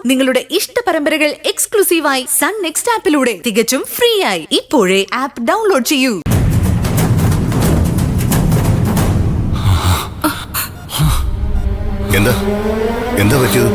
നിങ്ങളുടെ ഇഷ്ട പരമ്പരകൾ എക്സ്ക്ലൂസീവായി സൺ നെക്സ്റ്റ് ആപ്പിലൂടെ തികച്ചും ഫ്രീ ആയി ഇപ്പോഴേ ആപ്പ് ഡൗൺലോഡ് ചെയ്യൂ. എന്താ എന്താ പറ്റിയത്?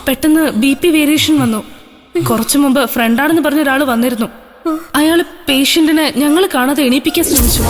പെട്ടെന്ന് BP വേരിയേഷൻ വന്നു. കുറച്ചു മുമ്പ് ഫ്രണ്ടാണെന്ന് പറഞ്ഞ ഒരാൾ വന്നിരുന്നു. അയാള് പേഷ്യന്റിനെ ഞങ്ങൾ കാണാതെ എണീപ്പിക്കാൻ ശ്രമിച്ചു.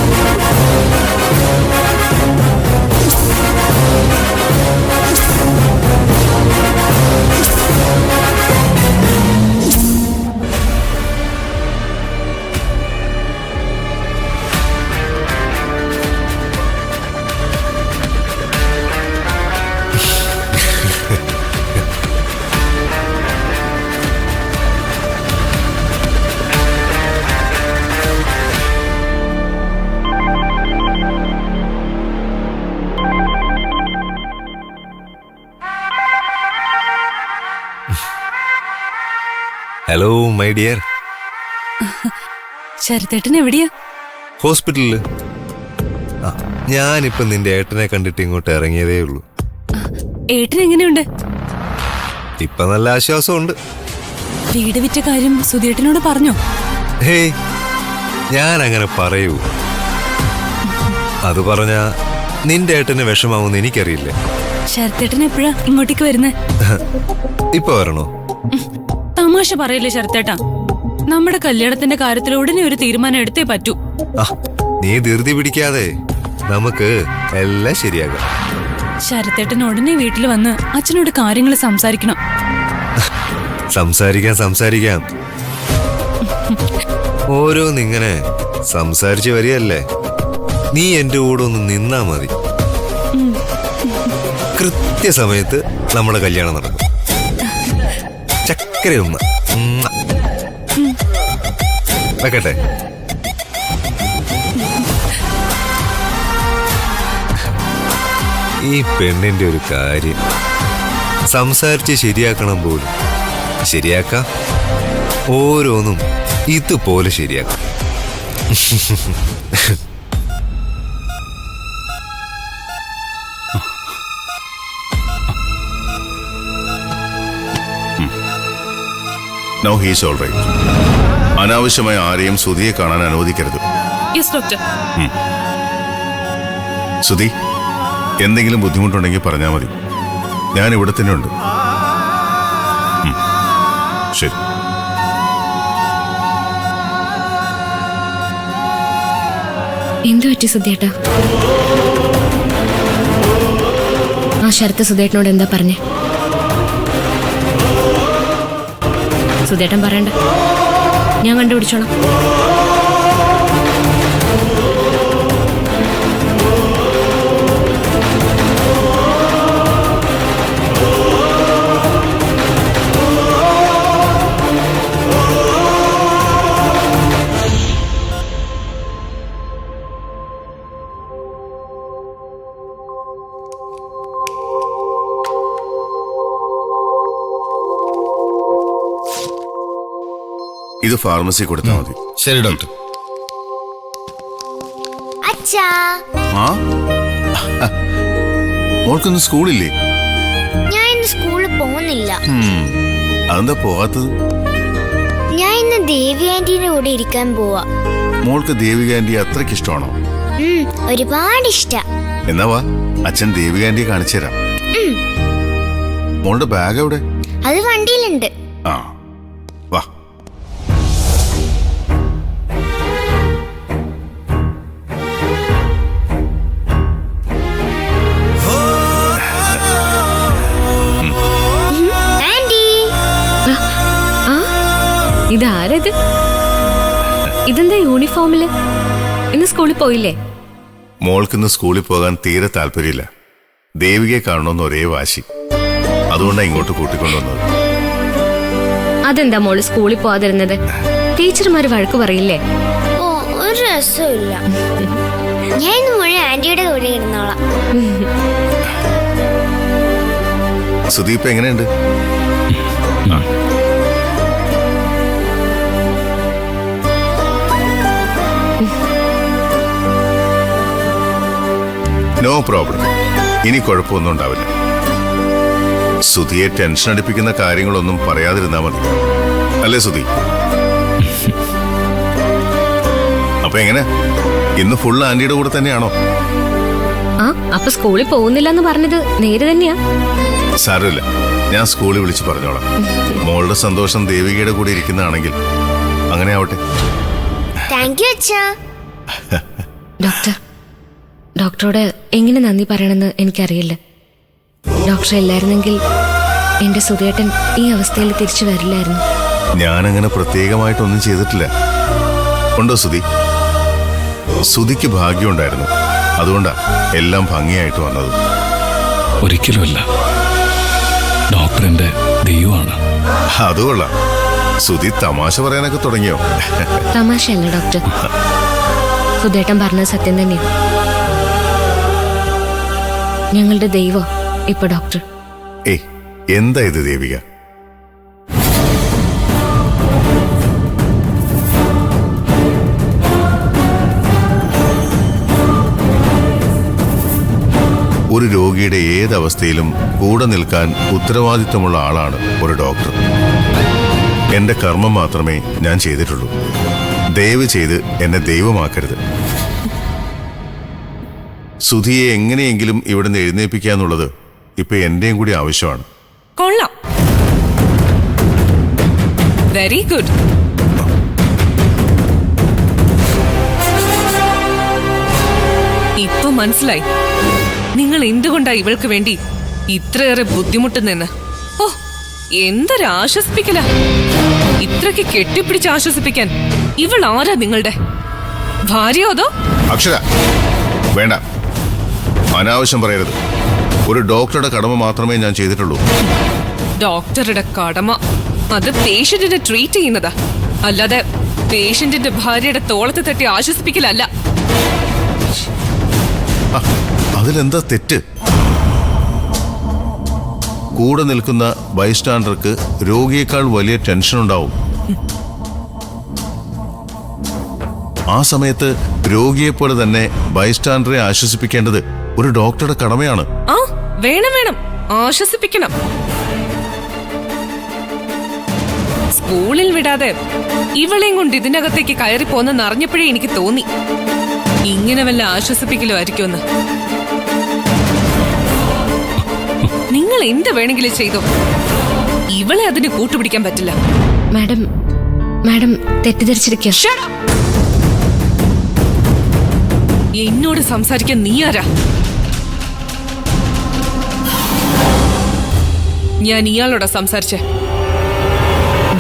Hello my dear. ശരത്തേട്ടൻ എവിടെയാ? ഹോസ്പിറ്റലില്. ഞാനിപ്പോ നിന്റെ ഏട്ടനെ കണ്ടിട്ട് ഇങ്ങോട്ട് ഇറങ്ങിയതേ ഉള്ളൂ. ഏട്ടൻ എങ്ങനെയുണ്ട്? ഇപ്പൊ നല്ല ആശ്വാസമുണ്ട്. വീട് വിറ്റ കാര്യം സുധേട്ടനോട് പറഞ്ഞോ? ഹേയ്, ഞാൻ അങ്ങനെ പറയൂ? അത് പറഞ്ഞാ നിന്റെ ഏട്ടന് വിഷമാവുമെന്ന് എനിക്കറിയില്ല. ശരത്തേട്ടൻ എപ്പോഴാ ഇങ്ങോട്ടേക്ക് വരുന്നേ? ഇപ്പൊ വരണോ? തമാശ പറയല്ലേ ശരത്തേട്ടാ. നമ്മുടെ കല്യാണത്തിന്റെ കാര്യത്തിൽ ഉടനെ ഒരു തീരുമാനം എടുത്തേ പറ്റൂ. നീ ധൃതി പിടിക്കാതെ, നമുക്ക് എല്ലാം ശരിയാകാം. ശരത്തേട്ടൻ ഉടനെ വീട്ടിൽ വന്ന് അച്ഛനോട് കാര്യങ്ങൾ സംസാരിക്കണം. സംസാരിക്കാം. ഓരോന്നിങ്ങനെ സംസാരിച്ചു വരികയല്ലേ. നീ എന്റെ കൂടെ ഒന്ന് നിന്നാ മതി. കൃത്യസമയത്ത് നമ്മുടെ കല്യാണം നടക്കും. ചക്കരയൊന്ന് വെക്കട്ടെ. ഈ പെണ്ണിന്റെ ഒരു കാര്യം സംസാരിച്ച് ശരിയാക്കണം പോലും. ശരിയാക്കാം, ഓരോന്നും ഇതുപോലെ ശരിയാക്കാം. Now he is all right. അനാവശ്യമായ ആരെയും സുധിയെ കാണാൻ അനുവദിക്കരുത്. Yes doctor. സുധി, എന്തെങ്കിലും ബുദ്ധിമുട്ടുണ്ടെങ്കിൽ പറഞ്ഞാൽ മതി. ഞാൻ ഇവിടെ തന്നെ ഉണ്ട്. ശരി. എന്തു പറ്റി സുധേട്ടാ? ആ ശരത്ത് സുധേട്ടനോട് എന്താ പറഞ്ഞേ? സുധേട്ടൻ പറയണ്ട, ഞാൻ കണ്ടുപിടിച്ചോളാം. ഇത് ഫാർമസി കൊടുത്താൽ മതി. ശരി ഡോക്ടർ. മോൾക്കൊന്നും സ്കൂളില്ലേ? ഞാൻ ഇന്ന് സ്കൂളിൽ പോകുന്നില്ല. അതെന്താ പോകാത്തത്? ഞാൻ ഇന്ന് ദേവി ആന്റിയുടെ കൂടെ ഇരിക്കാൻ പോവാ. മോൾക്ക് ദേവിക ആന്റി അത്രയ്ക്ക് ഇഷ്ടമാണോ? ഒരുപാട് ഇഷ്ട. എന്നാ വാ, അച്ഛൻ ദേവിക ആന്റിയെ കാണിച്ചു തരാം. മോളുടെ ബാഗ് എവിടെ? അത് വണ്ടിയിലുണ്ട്. ആ വാ. ഇതാരത്? ഇതെന്താ യൂണിഫോമില്? ഇന്ന് സ്കൂളിൽ പോയില്ലേ? മോൾക്കിന്ന് സ്കൂളിൽ പോകാൻ തീരെ താല്പര്യമില്ല. ദേവികയെ കാണണമെന്ന് ഒരേ വാശി. അതുകൊണ്ടാണ് ഇങ്ങോട്ട് കൂട്ടിക്കൊണ്ടുവന്നത്. അതെന്താ മോള് സ്കൂളിൽ പോവാതിരുന്നത്? ടീച്ചർമാര് വഴക്ക് പറയില്ലേ? ഓ, ഒരു രസമില്ല. ഞാൻ ഇന്ന് മുഴുവൻ ആന്റിയുടെ കൂടെ ഇരുന്നോളാം. സുദീപ് എങ്ങനെയുണ്ട്? No problem. ഇനി കുഴപ്പമൊന്നും ഉണ്ടാവില്ല. സുധിയെ ടെൻഷൻ അടിപ്പിക്കുന്ന കാര്യങ്ങളൊന്നും പറയാതിരുന്നാ മതി, അല്ലേ സുധി? അപ്പൊ എങ്ങനെ, ഇന്ന് ഫുൾ ആന്റിയുടെ കൂടെ തന്നെയാണോ? ആ, അപ്പൊ സ്കൂളിൽ പോകുന്നില്ല എന്ന് പറഞ്ഞത് നേര് തന്നെയാ? സാരമില്ല, ഞാൻ സ്കൂളിൽ വിളിച്ച് പറഞ്ഞോളാം. മോളുടെ സന്തോഷം ദേവികയുടെ കൂടെ ഇരിക്കുന്നതാണെങ്കിൽ അങ്ങനെ ആവട്ടെ. താങ്ക് യു അച്ഛാ. ഡോക്ടറോട് എങ്ങനെ നന്ദി പറയണമെന്ന് എനിക്കറിയില്ല. ഡോക്ടർ ഇല്ലായിരുന്നെങ്കിൽ എന്റെ സുധേട്ടൻ ഈ അവസ്ഥയിൽ തിരിച്ചു വരില്ലായിരുന്നു. ഞാനങ്ങനെ പ്രത്യേകമായിട്ടൊന്നും ചെയ്തിട്ടില്ല. ഉണ്ടോ സുധി? സുധിക്ക് ഭാഗ്യമുണ്ടായിരുന്നു, അതുകൊണ്ടാ എല്ലാം ഭംഗിയായിട്ട് വന്നത്. ഒരിക്കലുമല്ല, ഡോക്ടർ എന്റെ ദൈവമാണ്. അതുകൊള്ളാം. സുധി തമാശ പറയാനൊക്കെ തുടങ്ങിയോ? തമാശയല്ല ഡോക്ടർ, സുധേട്ടൻ പറഞ്ഞത് സത്യം തന്നെയാ. ഞങ്ങളുടെ ദൈവം ഇപ്പൊ ഡോക്ടർ. ഏയ്, എന്താ ഇത് ദേവിക? ഒരു രോഗിയുടെ ഏതവസ്ഥയിലും കൂടെ നിൽക്കാൻ ഉത്തരവാദിത്വമുള്ള ആളാണ് ഒരു ഡോക്ടർ. എന്റെ കർമ്മം മാത്രമേ ഞാൻ ചെയ്തിട്ടുള്ളൂ. ദയവ് ചെയ്ത് എന്നെ ദൈവമാക്കരുത്. സുധിയെ എങ്ങനെയെങ്കിലും ഇവിടുന്ന് എഴുന്നേൽപ്പിക്കാന്നുള്ളത് ഇപ്പൊ എന്റെയും കൂടി ആവശ്യമാണ്. കൊള്ളാം, വെരി ഗുഡ്. ഇപ്പൊ മനസ്സിലായി നിങ്ങൾ എന്തുകൊണ്ടാ ഇവൾക്ക് വേണ്ടി ഇത്രയേറെ ബുദ്ധിമുട്ടുന്നെന്ന്. ഓ, എന്തൊരു ആശ്വസിപ്പിക്കല! ഇത്രയ്ക്ക് കെട്ടിപ്പിടിച്ച് ആശ്വസിപ്പിക്കാൻ ഇവൾ ആരാ? നിങ്ങളുടെ ഭാര്യയോ അതോ? അക്ഷര, വേണ്ട, അനാവശ്യം പറയരുത്. ഒരു ഡോക്ടറുടെ കടമ മാത്രമേ ഞാൻ ചെയ്തിട്ടുള്ളൂ. ഡോക്ടറുടെ കടമ അത് പേഷ്യന്റിനെ ട്രീറ്റ് ചെയ്യുന്നതാ, അല്ലാതെ പേഷ്യന്റിന്റെ ഭാര്യയുടെ തോളത്ത് തട്ടി ആശ്വസിപ്പിക്കലല്ല. അതിലെന്താ തെറ്റ്? കൂടെ നിൽക്കുന്ന ബൈസ്റ്റാൻഡർക്ക് രോഗിയേക്കാൾ വലിയ ടെൻഷൻ ഉണ്ടാവും. ആ സമയത്ത് രോഗിയെപ്പോലെ തന്നെ ബൈസ്റ്റാൻഡറെ ആശ്വസിപ്പിക്കേണ്ടത് ഒരു ഡോക്ടറുടെ കടമയാണ്. ആ, വേണം വേണം, ആശ്വസിപ്പിക്കണം. സ്കൂളിൽ വിടാതെ ഇവളെയും കൊണ്ട് ഇതിനകത്തേക്ക് കയറി പോന്നെന്ന് അറിഞ്ഞപ്പോഴേ എനിക്ക് തോന്നി ഇങ്ങനെ വല്ല ആശ്വസിപ്പിക്കലോ ആയിരിക്കുമെന്ന്. നിങ്ങൾ എന്ത് വേണമെങ്കിലും ചെയ്തോ, ഇവളെ അതിന് കൂട്ടുപിടിക്കാൻ പറ്റില്ല. മാഡം തെറ്റിദ്ധരിച്ചിരിക്കുക. എന്നോട് സംസാരിക്കാൻ നീ ആരാ? ഞാൻ ഇയാളോടാ സംസാരിച്ചേ.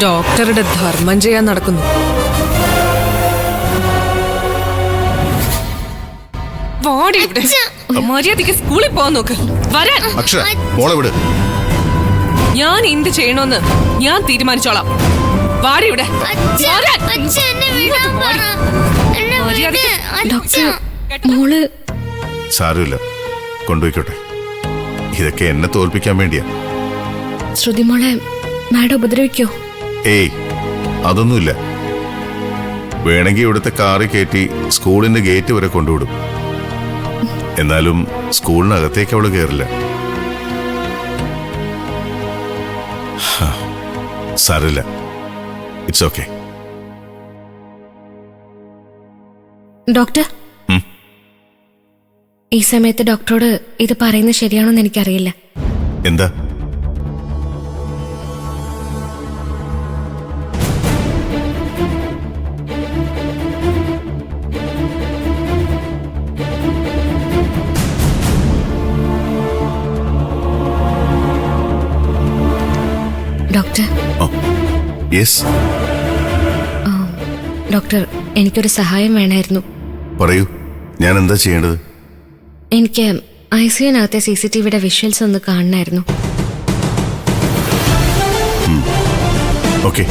ഡോക്ടറുടെ ധർമ്മം ചെയ്യാൻ നടക്കുന്നു. വാടി ഇവിടെ. മര്യാദയ്ക്ക് സ്കൂളിൽ പോവാൻ നോക്ക്. വരാൻ. അക്ഷര, മോളെ വിട്. ഞാൻ എന്ത് ചെയ്യണോന്ന് ഞാൻ തീരുമാനിച്ചോളാം. വാടി ഇവിടെ. വരാൻ. ഡോക്ടർ, മോള് സാരമില്ല, കൊണ്ടുപോയിക്കോട്ടെ. ഇതൊക്കെ എന്നെ തോൽപ്പിക്കാൻ വേണ്ടിയാ. ശ്രുതി മോളെ മാഡം ഉപദ്രവിക്കോ? ഏയ്, അതൊന്നുമില്ല. വേണമെങ്കിൽ ഇവിടുത്തെ കാറി കയറ്റി സ്കൂളിന്റെ ഗേറ്റ് വരെ കൊണ്ടുവിടും. എന്നാലും സ്കൂളിനകത്തേക്ക് അവള് കയറില്ല. സാരമില്ല, ഇറ്റ്സ് ഓക്കെ. ഡോക്ടർ, ഈ സമയത്ത് ഡോക്ടറോട് ഇത് പറയുന്നത് ശരിയാണോന്ന് എനിക്കറിയില്ല. എന്താ? ഡോക്ടർ. യെസ്. ഡോക്ടർ, എനിക്കൊരു സഹായം വേണമായിരുന്നു. പറയൂ, ഞാൻ എന്താ ചെയ്യേണ്ടത്? എനിക്ക് ICUനകത്തെ CCTVയുടെ വിഷ്വൽസ് ഒന്ന് കാണണമായിരുന്നു. ഓക്കെ